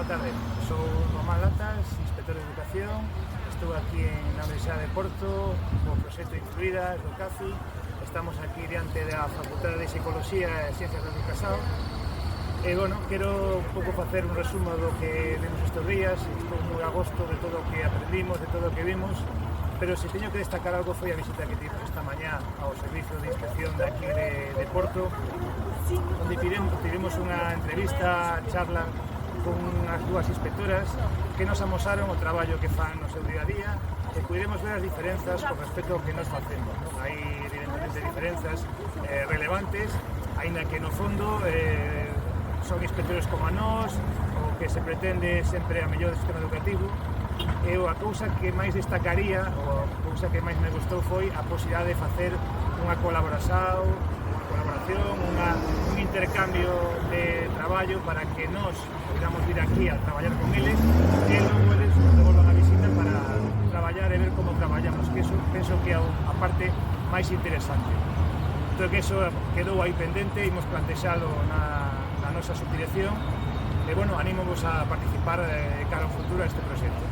boa tarde. Sou Román Latas, inspector de Educación. Estou aquí na Universidade de Porto, co proxecto Influidas do CACI. Estamos aquí diante da Facultade de Psicología e Ciencias da Educación. E, bueno, quero un pouco facer un resumo do que vimos estes días. Estou moi a gosto de todo o que aprendimos, de todo o que vimos. Pero se teño que destacar algo foi a visita que tivemos esta mañá ao Servicio de Inspección de aquí de Porto, onde tivemos unha entrevista, charla con as dúas inspectoras que nos amosaron o traballo que fan no seu día a día e pudemos ver as diferenzas con respecto ao que nos facemos, non? Hai evidentemente diferenzas relevantes, aínda que no fondo son inspectores como a nós, o que se pretende sempre a mellor do sistema educativo. E a cousa que máis destacaría, ou a cousa que máis me gustou foi a posibilidade de facer unha colaboración, un intercambio de traballo para que nós podamos vir aquí a traballar con eles e logo eles nos devolvan a visita para traballar e ver como traballamos, que eso penso que é a parte máis interesante. Entón que eso quedou aí pendente, imos plantexalo na nosa subdirección e, bueno, anímovos a participar cara ao futuro a este proxecto.